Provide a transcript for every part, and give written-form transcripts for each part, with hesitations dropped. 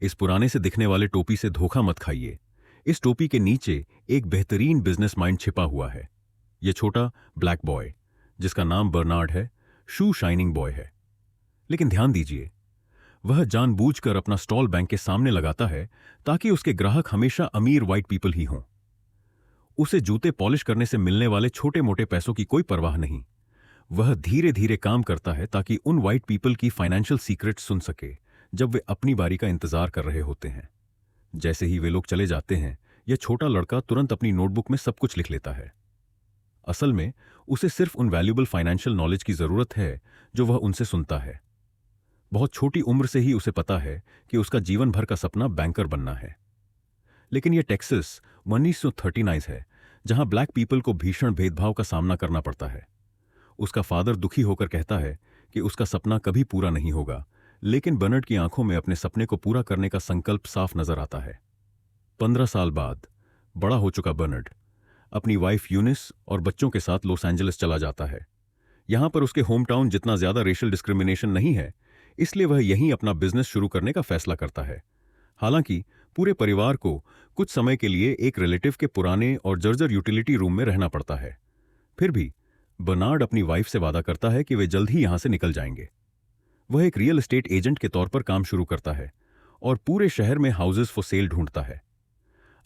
इस पुराने से दिखने वाले टोपी से धोखा मत खाइए। इस टोपी के नीचे एक बेहतरीन बिजनेस माइंड छिपा हुआ है। यह छोटा ब्लैक बॉय, जिसका नाम बर्नार्ड है, शू शाइनिंग बॉय है। लेकिन ध्यान दीजिए, वह जानबूझकर अपना स्टॉल बैंक के सामने लगाता है ताकि उसके ग्राहक हमेशा अमीर व्हाइट पीपल ही हों। उसे जूते पॉलिश करने से मिलने वाले छोटे मोटे पैसों की कोई परवाह नहीं। वह धीरे धीरे काम करता है ताकि उन व्हाइट पीपल की फाइनेंशियल सीक्रेट सुन सके जब वे अपनी बारी का इंतजार कर रहे होते हैं। जैसे ही वे लोग चले जाते हैं, यह छोटा लड़का तुरंत अपनी नोटबुक में सब कुछ लिख लेता है। असल में उसे सिर्फ उन वैल्यूएबल फाइनेंशियल नॉलेज की जरूरत है जो वह उनसे सुनता है। बहुत छोटी उम्र से ही उसे पता है कि उसका जीवन भर का सपना बैंकर बनना है। लेकिन यह टेक्सास 1939 है, जहां ब्लैक पीपल को भीषण भेदभाव का सामना करना पड़ता है। उसका फादर दुखी होकर कहता है कि उसका सपना कभी पूरा नहीं होगा, लेकिन बर्नार्ड की आंखों में अपने सपने को पूरा करने का संकल्प साफ नजर आता है। 15 साल बाद बड़ा हो चुका बर्नार्ड अपनी वाइफ यूनिस और बच्चों के साथ लॉस एंजलिस चला जाता है। यहां पर उसके होम टाउन जितना ज्यादा रेशियल डिस्क्रिमिनेशन नहीं है, इसलिए वह यहीं अपना बिजनेस शुरू करने का फैसला करता है। हालांकि पूरे परिवार को कुछ समय के लिए एक रिलेटिव के पुराने और जर्जर यूटिलिटी रूम में रहना पड़ता है। फिर भी बर्नार्ड अपनी वाइफ से वादा करता है कि वे जल्द ही यहां से निकल जाएंगे। वह एक रियल एस्टेट एजेंट के तौर पर काम शुरू करता है और पूरे शहर में हाउसेस फॉर सेल ढूंढता है।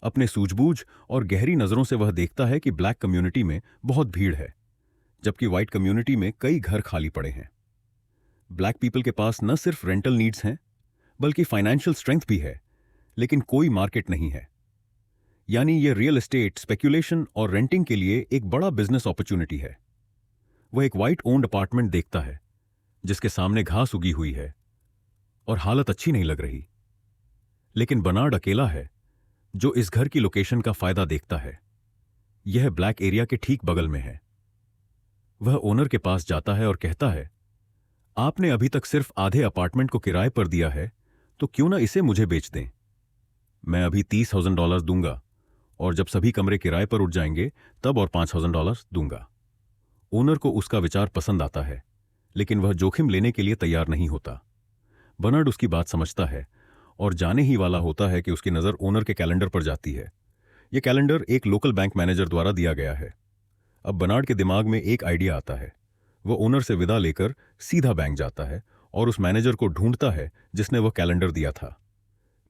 अपने सूझबूझ और गहरी नजरों से वह देखता है कि ब्लैक कम्युनिटी में बहुत भीड़ है, जबकि व्हाइट कम्युनिटी में कई घर खाली पड़े हैं। ब्लैक पीपल के पास न सिर्फ रेंटल नीड्स हैं, बल्कि फाइनेंशियल स्ट्रेंथ भी है, लेकिन कोई मार्केट नहीं है। यानी यह रियल एस्टेट स्पेक्यूलेशन और रेंटिंग के लिए एक बड़ा बिजनेस अपॉर्चुनिटी है। वह एक व्हाइट ओन्ड अपार्टमेंट देखता है जिसके सामने घास उगी हुई है और हालत अच्छी नहीं लग रही। लेकिन बर्नार्ड अकेला है जो इस घर की लोकेशन का फायदा देखता है। यह ब्लैक एरिया के ठीक बगल में है। वह ओनर के पास जाता है और कहता है, आपने अभी तक सिर्फ आधे अपार्टमेंट को किराए पर दिया है, तो क्यों ना इसे मुझे बेच दें। मैं अभी $30,000 दूंगा और जब सभी कमरे किराए पर उठ जाएंगे तब और $5,000 दूंगा। ओनर को उसका विचार पसंद आता है, लेकिन वह जोखिम लेने के लिए तैयार नहीं होता। बर्नार्ड उसकी बात समझता है और जाने ही वाला होता है कि उसकी नजर ओनर के कैलेंडर पर जाती है। यह कैलेंडर एक लोकल बैंक मैनेजर द्वारा दिया गया है। अब बर्नार्ड के दिमाग में एक आइडिया आता है। वह ओनर से विदा लेकर सीधा बैंक जाता है और उस मैनेजर को ढूंढता है जिसने वह कैलेंडर दिया था।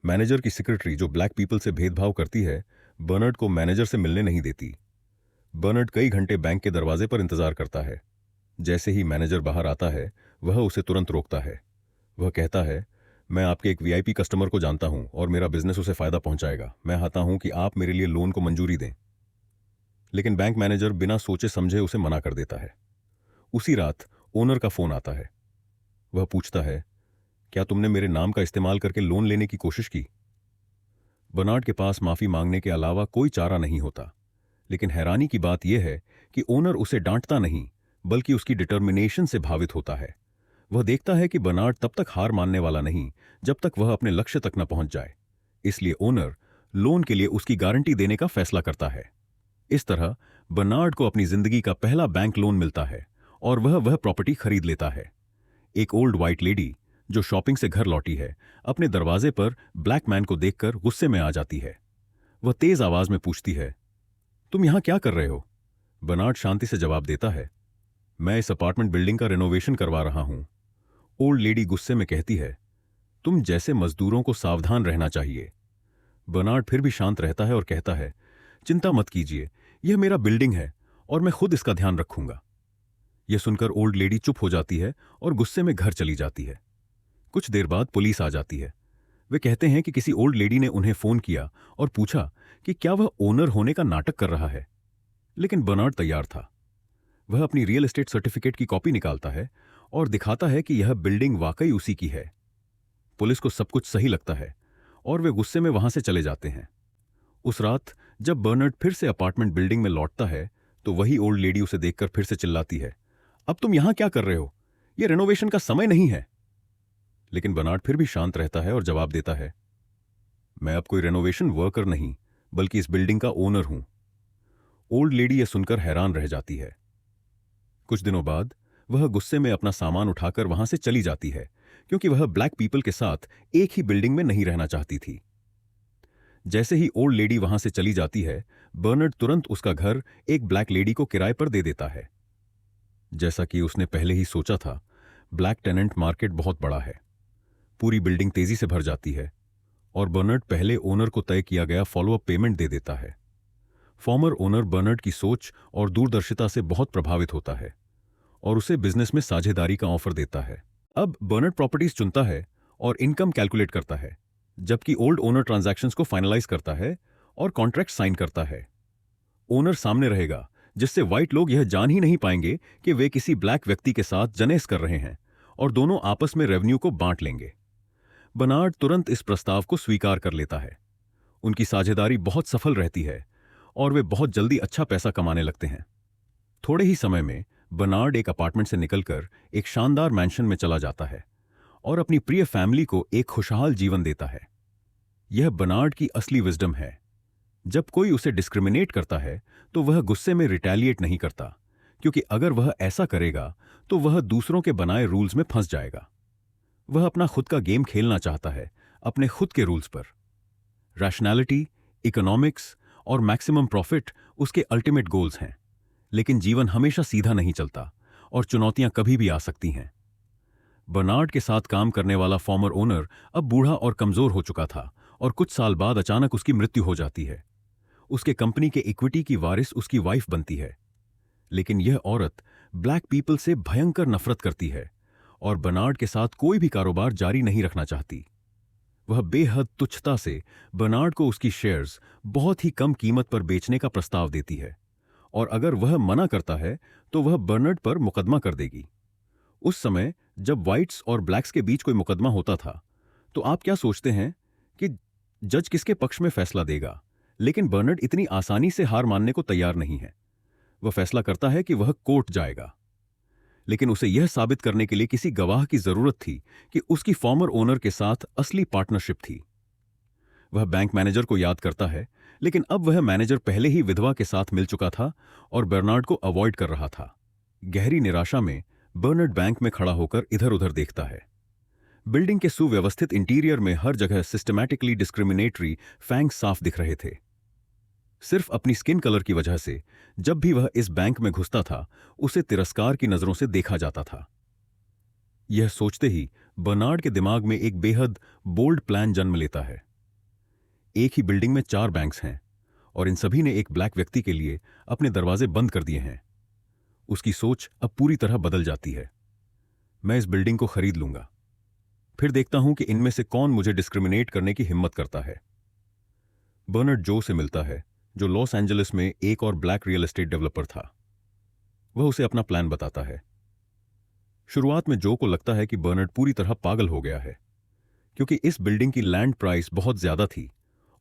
मैनेजर की सेक्रेटरी, जो ब्लैक पीपल से भेदभाव करती है, बर्नार्ड को मैनेजर से मिलने नहीं देती। बर्नार्ड कई घंटे बैंक के दरवाजे पर इंतजार करता है। जैसे ही मैनेजर बाहर आता है, वह उसे तुरंत रोकता है। वह कहता है, मैं आपके एक वीआईपी कस्टमर को जानता हूं और मेरा बिजनेस उसे फायदा पहुंचाएगा। मैं आता हूं कि आप मेरे लिए लोन को मंजूरी दें। लेकिन बैंक मैनेजर बिना सोचे समझे उसे मना कर देता है। उसी रात ओनर का फोन आता है। वह पूछता है, क्या तुमने मेरे नाम का इस्तेमाल करके लोन लेने की कोशिश की? बर्नार्ड के पास माफी मांगने के अलावा कोई चारा नहीं होता। लेकिन हैरानी की बात यह है कि ओनर उसे डांटता नहीं, बल्कि उसकी डिटर्मिनेशन से भावित होता है। वह देखता है कि बर्नार्ड तब तक हार मानने वाला नहीं जब तक वह अपने लक्ष्य तक न पहुंच जाए। इसलिए ओनर लोन के लिए उसकी गारंटी देने का फैसला करता है। इस तरह बर्नार्ड को अपनी जिंदगी का पहला बैंक लोन मिलता है और वह प्रॉपर्टी खरीद लेता है। एक ओल्ड व्हाइट लेडी जो शॉपिंग से घर लौटी है, अपने दरवाजे पर ब्लैक मैन को देखकर गुस्से में आ जाती है। वह तेज आवाज में पूछती है, तुम यहां क्या कर रहे हो? बर्नार्ड शांति से जवाब देता है, मैं इस अपार्टमेंट बिल्डिंग का रेनोवेशन करवा रहा हूं। ओल्ड लेडी गुस्से में कहती है, तुम जैसे मजदूरों को सावधान रहना चाहिए। बर्नार्ड फिर भी शांत रहता है और कहता है, चिंता मत कीजिए, यह मेरा बिल्डिंग है और मैं खुद इसका ध्यान रखूंगा। यह सुनकर ओल्ड लेडी चुप हो जाती है और गुस्से में घर चली जाती है। कुछ देर बाद पुलिस आ जाती है। वे कहते हैं कि किसी ओल्ड लेडी ने उन्हें फोन किया और पूछा कि क्या वह ओनर होने का नाटक कर रहा है। लेकिन बर्नार्ड तैयार था। वह अपनी रियल एस्टेट सर्टिफिकेट की कॉपी निकालता है और दिखाता है कि यह बिल्डिंग वाकई उसी की है। पुलिस को सब कुछ सही लगता है और वे गुस्से में वहां से चले जाते हैं। उस रात जब बर्नार्ड फिर से अपार्टमेंट बिल्डिंग में लौटता है, तो वही ओल्ड लेडी उसे देखकर फिर से चिल्लाती है, अब तुम यहां क्या कर रहे हो? यह रेनोवेशन का समय नहीं है। लेकिन बर्नार्ड फिर भी शांत रहता है और जवाब देता है, मैं अब कोई रेनोवेशन वर्कर नहीं, बल्कि इस बिल्डिंग का ओनर हूं। ओल्ड लेडी यह सुनकर हैरान रह जाती है। कुछ दिनों बाद वह गुस्से में अपना सामान उठाकर वहां से चली जाती है, क्योंकि वह ब्लैक पीपल के साथ एक ही बिल्डिंग में नहीं रहना चाहती थी। जैसे ही ओल्ड लेडी वहां से चली जाती है, बर्नार्ड तुरंत उसका घर एक ब्लैक लेडी को किराए पर दे देता है। जैसा कि उसने पहले ही सोचा था, ब्लैक टेनेंट मार्केट बहुत बड़ा है। पूरी बिल्डिंग तेजी से भर जाती है और बर्नार्ड पहले ओनर को तय किया गया फॉलोअप पेमेंट दे देता है। फॉर्मर ओनर बर्नार्ड की सोच और दूरदर्शिता से बहुत प्रभावित होता है और उसे बिजनेस में साझेदारी का ऑफर देता है। अब बर्नार्ड प्रॉपर्टीज चुनता है और इनकम कैलकुलेट करता है, जबकि ओल्ड ओनर ट्रांजैक्शंस को फाइनलाइज करता है और कॉन्ट्रैक्ट साइन करता है। ओनर सामने रहेगा, जिससे व्हाइट लोग यह जान ही नहीं पाएंगे कि वे किसी ब्लैक व्यक्ति के साथ जनेस कर रहे हैं और दोनों आपस में रेवेन्यू को बांट लेंगे। बर्नार्ड तुरंत इस प्रस्ताव को स्वीकार कर लेता है। उनकी साझेदारी बहुत सफल रहती है और वे बहुत जल्दी अच्छा पैसा कमाने लगते हैं। थोड़े ही समय में बर्नार्ड एक अपार्टमेंट से निकलकर एक शानदार मैंशन में चला जाता है और अपनी प्रिय फैमिली को एक खुशहाल जीवन देता है। यह बर्नार्ड की असली विजडम है। जब कोई उसे डिस्क्रिमिनेट करता है तो वह गुस्से में रिटेलिएट नहीं करता, क्योंकि अगर वह ऐसा करेगा तो वह दूसरों के बनाए रूल्स में फंस जाएगा। वह अपना खुद का गेम खेलना चाहता है, अपने खुद के रूल्स पर। रैशनैलिटी, इकोनॉमिक्स और मैक्सिमम प्रॉफिट उसके अल्टीमेट गोल्स हैं, लेकिन जीवन हमेशा सीधा नहीं चलता और चुनौतियां कभी भी आ सकती हैं। बर्नार्ड के साथ काम करने वाला फॉर्मर ओनर अब बूढ़ा और कमजोर हो चुका था और कुछ साल बाद अचानक उसकी मृत्यु हो जाती है। उसके कंपनी के इक्विटी की वारिस उसकी वाइफ बनती है, लेकिन यह औरत ब्लैक पीपल से भयंकर नफरत करती है और बर्नार्ड के साथ कोई भी कारोबार जारी नहीं रखना चाहती। वह बेहद तुच्छता से बर्नार्ड को उसकी शेयर्स बहुत ही कम कीमत पर बेचने का प्रस्ताव देती है और अगर वह मना करता है तो वह बर्नार्ड पर मुकदमा कर देगी। उस समय जब व्हाइट्स और ब्लैक्स के बीच कोई मुकदमा होता था, तो आप क्या सोचते हैं कि जज किसके पक्ष में फैसला देगा? लेकिन बर्नार्ड इतनी आसानी से हार मानने को तैयार नहीं है। वह फैसला करता है कि वह कोर्ट जाएगा, लेकिन उसे यह साबित करने के लिए किसी गवाह की जरूरत थी कि उसकी फॉर्मर ओनर के साथ असली पार्टनरशिप थी। वह बैंक मैनेजर को याद करता है, लेकिन अब वह मैनेजर पहले ही विधवा के साथ मिल चुका था और बर्नार्ड को अवॉइड कर रहा था। गहरी निराशा में बर्नार्ड बैंक में खड़ा होकर इधर उधर देखता है। बिल्डिंग के सुव्यवस्थित इंटीरियर में हर जगह सिस्टमैटिकली डिस्क्रिमिनेटरी फैंग्स साफ दिख रहे थे। सिर्फ अपनी स्किन कलर की वजह से जब भी वह इस बैंक में घुसता था, उसे तिरस्कार की नजरों से देखा जाता था। यह सोचते ही बर्नार्ड के दिमाग में एक बेहद बोल्ड प्लान जन्म लेता है। एक ही बिल्डिंग में 4 बैंक्स हैं और इन सभी ने एक ब्लैक व्यक्ति के लिए अपने दरवाजे बंद कर दिए हैं। उसकी सोच अब पूरी तरह बदल जाती है। मैं इस बिल्डिंग को खरीद लूंगा, फिर देखता हूं कि इनमें से कौन मुझे डिस्क्रिमिनेट करने की हिम्मत करता है। बर्नार्ड जो से मिलता है, जो लॉस एंजलिस में एक और ब्लैक रियल एस्टेट डेवलपर था। वह उसे अपना प्लान बताता है। शुरुआत में जो को लगता है कि बर्नार्ड पूरी तरह पागल हो गया है, क्योंकि इस बिल्डिंग की लैंड प्राइस बहुत ज्यादा थी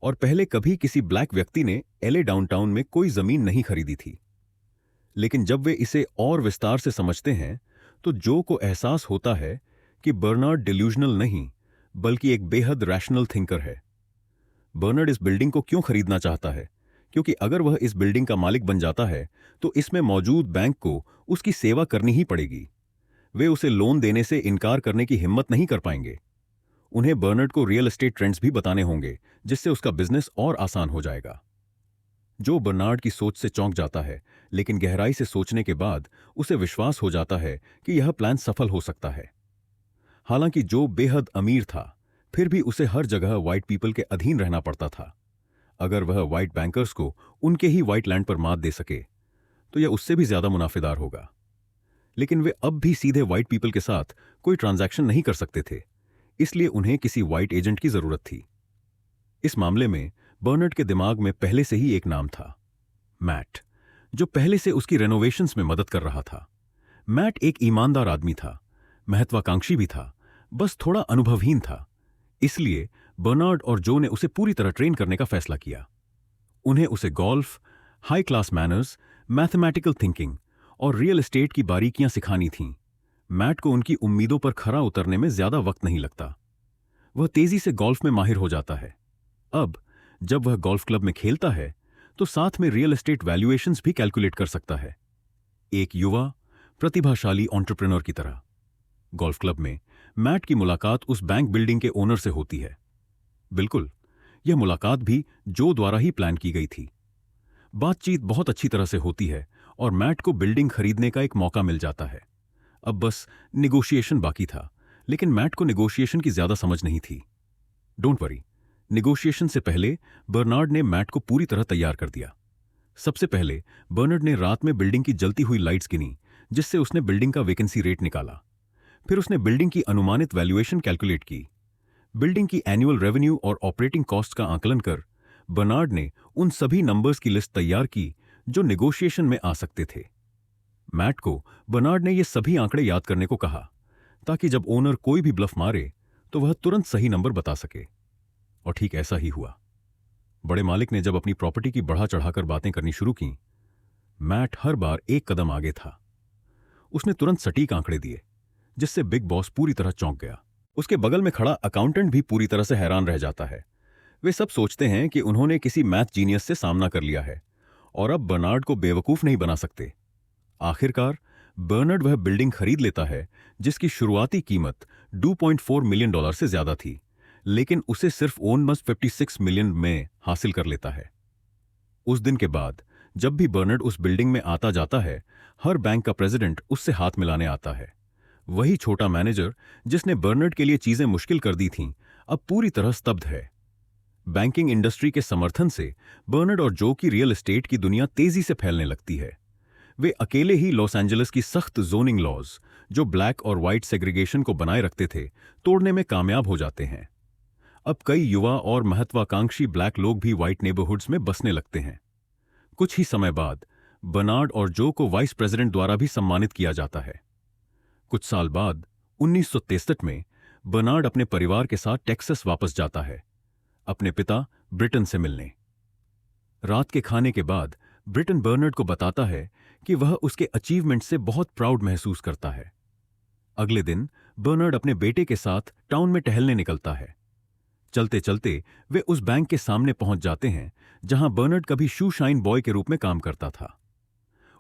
और पहले कभी किसी ब्लैक व्यक्ति ने एलए डाउनटाउन में कोई जमीन नहीं खरीदी थी। लेकिन जब वे इसे और विस्तार से समझते हैं तो जो को एहसास होता है कि बर्नार्ड डिल्यूजनल नहीं, बल्कि एक बेहद रैशनल थिंकर है। बर्नार्ड इस बिल्डिंग को क्यों खरीदना चाहता है? क्योंकि अगर वह इस बिल्डिंग का मालिक बन जाता है तो इसमें मौजूद बैंक को उसकी सेवा करनी ही पड़ेगी। वे उसे लोन देने से इनकार करने की हिम्मत नहीं कर पाएंगे। उन्हें बर्नार्ड को रियल एस्टेट ट्रेंड्स भी बताने होंगे, जिससे उसका बिजनेस और आसान हो जाएगा। जो बर्नार्ड की सोच से चौंक जाता है, लेकिन गहराई से सोचने के बाद उसे विश्वास हो जाता है कि यह प्लान सफल हो सकता है। हालांकि जो बेहद अमीर था, फिर भी उसे हर जगह व्हाइट पीपल के अधीन रहना पड़ता था। अगर वह व्हाइट बैंकर्स को उनके ही व्हाइट लैंड पर मात दे सके तो यह उससे भी ज्यादा मुनाफेदार होगा। लेकिन वे अब भी सीधे व्हाइट पीपल के साथ कोई ट्रांजैक्शन नहीं कर सकते थे, इसलिए उन्हें किसी व्हाइट एजेंट की जरूरत थी। इस मामले में बर्नार्ड के दिमाग में पहले से ही एक नाम था, मैट, जो पहले से उसकी रेनोवेशंस में मदद कर रहा था। मैट एक ईमानदार आदमी था, महत्वाकांक्षी भी था, बस थोड़ा अनुभवहीन था। इसलिए बर्नार्ड और जो ने उसे पूरी तरह ट्रेन करने का फैसला किया। उन्हें उसे golf, high class manners, mathematical thinking और रियल एस्टेट की बारीकियां सिखानी थीं। मैट को उनकी उम्मीदों पर खरा उतरने में ज्यादा वक्त नहीं लगता। वह तेजी से गोल्फ में माहिर हो जाता है। अब जब वह गोल्फ क्लब में खेलता है तो साथ में रियल एस्टेट वैल्यूएशंस भी कैलकुलेट कर सकता है, एक युवा प्रतिभाशाली एंटरप्रेन्योर की तरह। गोल्फ क्लब में मैट की मुलाकात उस बैंक बिल्डिंग के ओनर से होती है। बिल्कुल, यह मुलाकात भी जो द्वारा ही प्लान की गई थी। बातचीत बहुत अच्छी तरह से होती है और मैट को बिल्डिंग खरीदने का एक मौका मिल जाता है। अब बस निगोशिएशन बाकी था, लेकिन मैट को निगोशिएशन की ज्यादा समझ नहीं थी। डोंट वरी, निगोशिएशन से पहले बर्नार्ड ने मैट को पूरी तरह तैयार कर दिया। सबसे पहले बर्नार्ड ने रात में बिल्डिंग की जलती हुई लाइट्स गिनी, जिससे उसने बिल्डिंग का वैकेंसी रेट निकाला। फिर उसने बिल्डिंग की अनुमानित वैल्यूएशन कैलकुलेट की। बिल्डिंग की एनुअल रेवेन्यू और ऑपरेटिंग कॉस्ट का आकलन कर बर्नार्ड ने उन सभी नंबर्स की लिस्ट तैयार की जो नेगोशिएशन में आ सकते थे। मैट को बर्नार्ड ने ये सभी आंकड़े याद करने को कहा, ताकि जब ओनर कोई भी ब्लफ मारे तो वह तुरंत सही नंबर बता सके। और ठीक ऐसा ही हुआ। बड़े मालिक ने जब अपनी प्रॉपर्टी की बढ़ा चढ़ाकर बातें करनी शुरू की, मैट हर बार एक कदम आगे था। उसने तुरंत सटीक आंकड़े दिए, जिससे बिग बॉस पूरी तरह चौंक गया। उसके बगल में खड़ा अकाउंटेंट भी पूरी तरह से हैरान रह जाता है। वे सब सोचते हैं कि उन्होंने किसी मैथ जीनियस से सामना कर लिया है और अब बर्नार्ड को बेवकूफ नहीं बना सकते। आखिरकार बर्नार्ड वह बिल्डिंग खरीद लेता है जिसकी शुरुआती कीमत $2.4 मिलियन से ज्यादा थी, लेकिन उसे सिर्फ ऑलमोस्ट 56 मिलियन में हासिल कर लेता है। उस दिन के बाद जब भी बर्नार्ड उस बिल्डिंग में आता जाता है, हर बैंक का प्रेसिडेंट उससे हाथ मिलाने आता है। वही छोटा मैनेजर जिसने बर्नार्ड के लिए चीजें मुश्किल कर दी थीं, अब पूरी तरह स्तब्ध है। बैंकिंग इंडस्ट्री के समर्थन से बर्नार्ड और जो की रियल एस्टेट की दुनिया तेजी से फैलने लगती है। वे अकेले ही लॉस एंजलिस की सख्त जोनिंग लॉज, जो ब्लैक और व्हाइट सेग्रीगेशन को बनाए रखते थे, तोड़ने में कामयाब हो जाते हैं। अब कई युवा और महत्वाकांक्षी ब्लैक लोग भी व्हाइट नेबरहुड्स में बसने लगते हैं। कुछ ही समय बाद बर्नार्ड और जो को वाइस प्रेसिडेंट द्वारा भी सम्मानित किया जाता है। कुछ साल बाद 1963 में बर्नार्ड अपने परिवार के साथ टेक्सास वापस जाता है, अपने पिता ब्रिटन से मिलने। रात के खाने के बाद ब्रिटन बर्नार्ड को बताता है कि वह उसके अचीवमेंट से बहुत प्राउड महसूस करता है। अगले दिन बर्नार्ड अपने बेटे के साथ टाउन में टहलने निकलता है। चलते चलते वे उस बैंक के सामने पहुंच जाते हैं जहां बर्नार्ड कभी शू शाइन बॉय के रूप में काम करता था।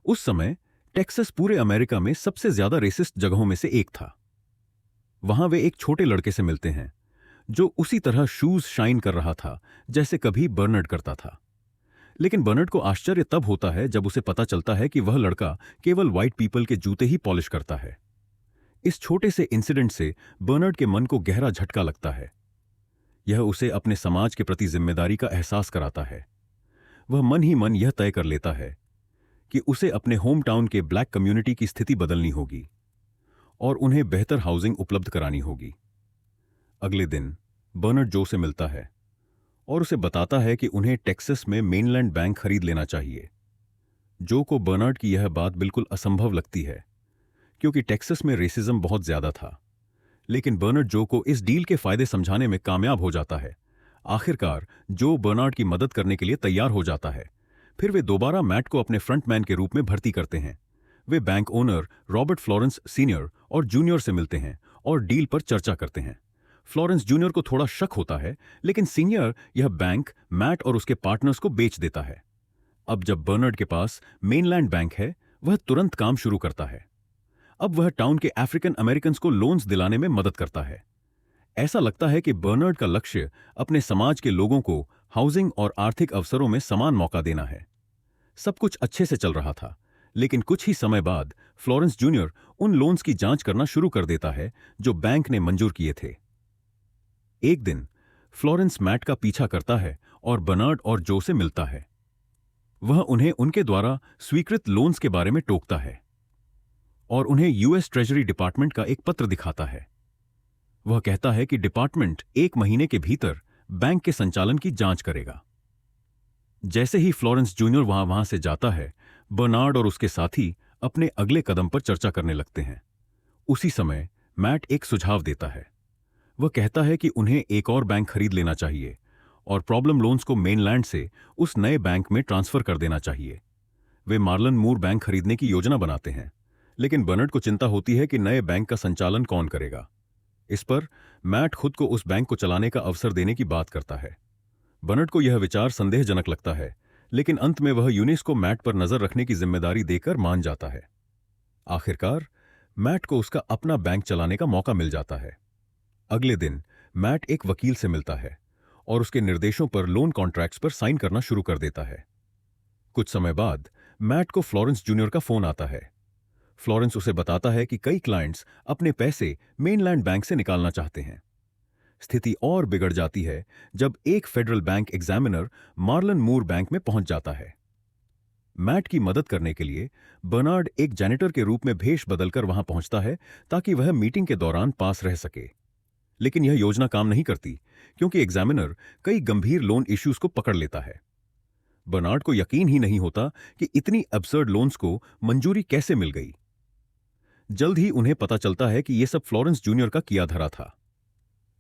उस समय टेक्सास पूरे अमेरिका में सबसे ज्यादा रेसिस्ट जगहों में से एक था। वहां वे एक छोटे लड़के से मिलते हैं जो उसी तरह शूज शाइन कर रहा था जैसे कभी बर्नार्ड करता था। लेकिन बर्नार्ड को आश्चर्य तब होता है जब उसे पता चलता है कि वह लड़का केवल व्हाइट पीपल के जूते ही पॉलिश करता है। इस छोटे से इंसिडेंट से बर्नार्ड के मन को गहरा झटका लगता है। यह उसे अपने समाज के प्रति जिम्मेदारी का एहसास कराता है। वह मन ही मन यह तय कर लेता है कि उसे अपने होम टाउन के ब्लैक कम्युनिटी की स्थिति बदलनी होगी और उन्हें बेहतर हाउसिंग उपलब्ध करानी होगी। अगले दिन बर्नार्ड जो से मिलता है और उसे बताता है कि उन्हें टेक्सास में मेनलैंड बैंक खरीद लेना चाहिए। जो को बर्नार्ड की यह बात बिल्कुल असंभव लगती है, क्योंकि टेक्सास में रेसिज्म बहुत ज्यादा था। लेकिन बर्नार्ड जो को इस डील के फायदे समझाने में कामयाब हो जाता है। आखिरकार जो बर्नार्ड की मदद करने के लिए तैयार हो जाता है। फिर वे दोबारा मैट को अपने फ्रंटमैन के रूप में भर्ती करते हैं। वे bank owner Robert Florence senior और जूनियर से मिलते हैं और डील पर चर्चा करते हैं। फ्लोरेंस जूनियर को थोड़ा शक होता है, लेकिन सीनियर यह बैंक मैट और उसके पार्टनर्स को बेच देता है। अब जब बर्नार्ड के पास मेनलैंड बैंक है, वह तुरंत काम शुरू करता है। अब वह टाउन के अफ्रीकन अमेरिकन्स को लोन्स दिलाने में मदद करता है। ऐसा लगता है कि बर्नार्ड का लक्ष्य अपने समाज के लोगों को हाउसिंग और आर्थिक अवसरों में समान मौका देना है। सब कुछ अच्छे से चल रहा था, लेकिन कुछ ही समय बाद फ्लोरेंस जूनियर उन लोन्स की जांच करना शुरू कर देता है जो बैंक ने मंजूर किए थे। एक दिन फ्लोरेंस मैट का पीछा करता है और बर्नार्ड और जो से मिलता है। वह उन्हें उनके द्वारा स्वीकृत लोन्स के बारे में टोकता है और उन्हें यूएस ट्रेजरी डिपार्टमेंट का एक पत्र दिखाता है। वह कहता है कि डिपार्टमेंट 1 महीने के भीतर बैंक के संचालन की जांच करेगा। जैसे ही फ्लोरेंस जूनियर वहां से जाता है, बर्नार्ड और उसके साथी अपने अगले कदम पर चर्चा करने लगते हैं। उसी समय मैट एक सुझाव देता है। वह कहता है कि उन्हें एक और बैंक खरीद लेना चाहिए और प्रॉब्लम लोन्स को मेनलैंड से उस नए बैंक में ट्रांसफर कर देना चाहिए। वे मार्लन मूर बैंक खरीदने की योजना बनाते हैं, लेकिन बर्नार्ड को चिंता होती है कि नए बैंक का संचालन कौन करेगा। इस पर मैट खुद को उस बैंक को चलाने का अवसर देने की बात करता है। बर्नार्ड को यह विचार संदेहजनक लगता है, लेकिन अंत में वह यूनिस को मैट पर नजर रखने की जिम्मेदारी देकर मान जाता है। आखिरकार मैट को उसका अपना बैंक चलाने का मौका मिल जाता है। अगले दिन मैट एक वकील से मिलता है और उसके निर्देशों पर लोन कॉन्ट्रैक्ट्स पर साइन करना शुरू कर देता है। कुछ समय बाद मैट को फ्लोरेंस जूनियर का फोन आता है। फ्लोरेंस उसे बताता है कि कई क्लाइंट्स अपने पैसे मेनलैंड बैंक से निकालना चाहते हैं। स्थिति और बिगड़ जाती है जब एक फेडरल बैंक एग्जामिनर मार्लन मूर बैंक में पहुंच जाता है। मैट की मदद करने के लिए बर्नार्ड एक जैनिटर के रूप में भेष बदलकर वहां पहुंचता है ताकि वह मीटिंग के दौरान पास रह सके। लेकिन यह योजना काम नहीं करती क्योंकि एग्जामिनर कई गंभीर लोन इश्यूज को पकड़ लेता है। बर्नार्ड को यकीन ही नहीं होता कि इतनी अब्सर्ड लोन्स को मंजूरी कैसे मिल गई। जल्द ही उन्हें पता चलता है कि यह सब फ्लोरेंस जूनियर का किया धरा था।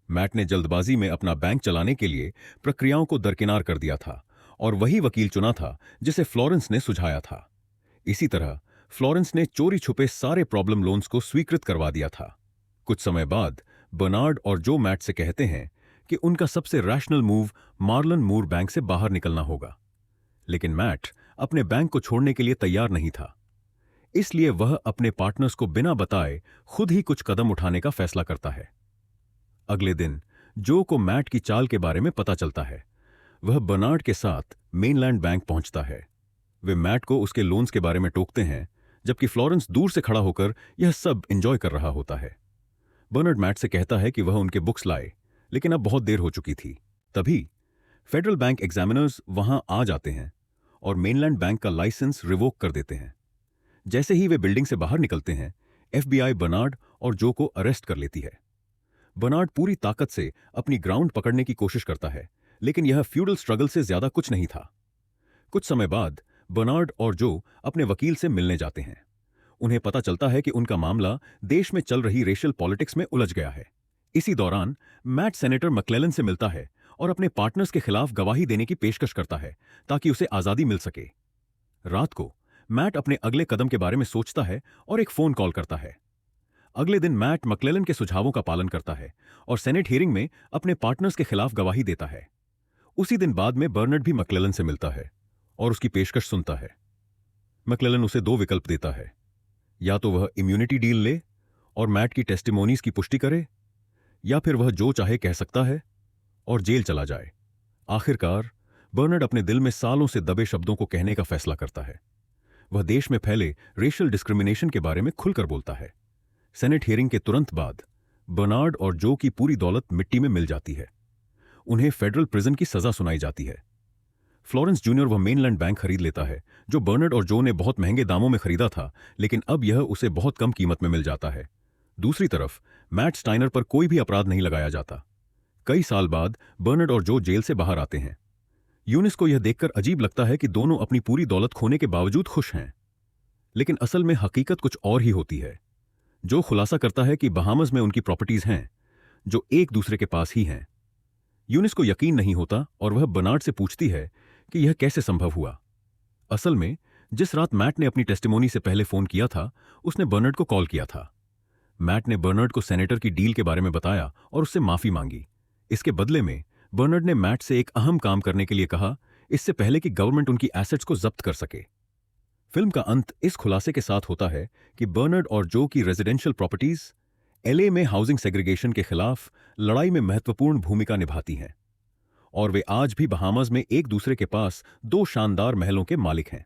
मैट ने जल्दबाजी में अपना बैंक चलाने के लिए प्रक्रियाओं को दरकिनार कर दिया था और वही वकील चुना था जिसे फ्लोरेंस ने सुझाया था। इसी तरह फ्लोरेंस ने चोरी छुपे सारे प्रॉब्लम लोन्स को स्वीकृत करवा दिया था। कुछ समय बाद बर्नार्ड और जो मैट से कहते हैं कि उनका सबसे रैशनल मूव मार्लन मूर बैंक से बाहर निकलना होगा। लेकिन मैट अपने बैंक को छोड़ने के लिए तैयार नहीं था, इसलिए वह अपने पार्टनर्स को बिना बताए खुद ही कुछ कदम उठाने का फैसला करता है। अगले दिन जो को मैट की चाल के बारे में पता चलता है। वह बर्नार्ड के साथ मेनलैंड बैंक पहुंचता है। वे मैट को उसके लोन्स के बारे में टोकते हैं, जबकि फ्लोरेंस दूर से खड़ा होकर यह सब एंजॉय कर रहा होता है। बर्नार्ड मैट से कहता है कि वह उनके बुक्स लाए, लेकिन अब बहुत देर हो चुकी थी। तभी फेडरल बैंक एग्जामिनर्स वहां आ जाते हैं और मेनलैंड बैंक का लाइसेंस रिवोक कर देते हैं। जैसे ही वे बिल्डिंग से बाहर निकलते हैं, FBI बर्नार्ड और जो को अरेस्ट कर लेती है। बर्नार्ड पूरी ताकत से अपनी ग्राउंड पकड़ने की कोशिश करता है, लेकिन यह फ्यूडल स्ट्रगल से ज्यादा कुछ नहीं था। कुछ समय बाद बर्नार्ड और जो अपने वकील से मिलने जाते हैं। उन्हें पता चलता है कि उनका मामला देश में चल रही रेशियल पॉलिटिक्स में उलझ गया है। इसी दौरान मैट सेनेटर मैक्लेलन से मिलता है और अपने पार्टनर्स के खिलाफ गवाही देने की पेशकश करता है ताकि उसे आजादी मिल सके। रात को मैट अपने अगले कदम के बारे में सोचता है और एक फोन कॉल करता है। अगले दिन मैट मैक्लेलन के सुझावों का पालन करता है और सेनेट हियरिंग में अपने पार्टनर्स के खिलाफ गवाही देता है। उसी दिन बाद में बर्नार्ड भी मैक्लेलन से मिलता है और उसकी पेशकश सुनता है। मैक्लेलन उसे दो विकल्प देता है, या तो वह इम्यूनिटी डील ले और मैट की टेस्टिमोनीज की पुष्टि करे, या फिर वह जो चाहे कह सकता है और जेल चला जाए। आखिरकार बर्नार्ड अपने दिल में सालों से दबे शब्दों को कहने का फैसला करता है। वह देश में फैले रेशियल डिस्क्रिमिनेशन के बारे में खुलकर बोलता है। सेनेट हियरिंग के तुरंत बाद बर्नार्ड और जो की पूरी दौलत मिट्टी में मिल जाती है। उन्हें फेडरल प्रिजन की सजा सुनाई जाती है। फ्लोरेंस जूनियर वह मेनलैंड बैंक खरीद लेता है जो बर्नार्ड और जो ने बहुत महंगे दामों में खरीदा था, लेकिन अब यह उसे बहुत कम कीमत में मिल जाता है। दूसरी तरफ मैट स्टाइनर पर कोई भी अपराध नहीं लगाया जाता। कई साल बाद बर्नार्ड और जो जेल से बाहर आते हैं। यूनिस को यह देखकर अजीब लगता है कि दोनों अपनी पूरी दौलत खोने के बावजूद खुश हैं, लेकिन असल में हकीकत कुछ और ही होती है। जो खुलासा करता है कि बहामस में उनकी प्रॉपर्टीज हैं जो एक दूसरे के पास ही हैं। यूनिस को यकीन नहीं होता और वह बर्नार्ड से पूछती है कि यह कैसे संभव हुआ। असल में जिस रात मैट ने अपनी टेस्टिमोनी से पहले फोन किया था, उसने बर्नार्ड को कॉल किया था। मैट ने बर्नार्ड को सेनेटर की डील के बारे में बताया और उससे माफी मांगी। इसके बदले में बर्नार्ड ने मैट से एक अहम काम करने के लिए कहा, इससे पहले कि गवर्नमेंट उनकी एसेट्स को जब्त कर सके। फिल्म का अंत इस खुलासे के साथ होता है कि बर्नार्ड और जो की रेजिडेंशियल प्रॉपर्टीज LA में हाउसिंग सेग्रीगेशन के खिलाफ लड़ाई में महत्वपूर्ण भूमिका निभाती हैं और वे आज भी बहामास में एक दूसरे के पास दो शानदार महलों के मालिक हैं।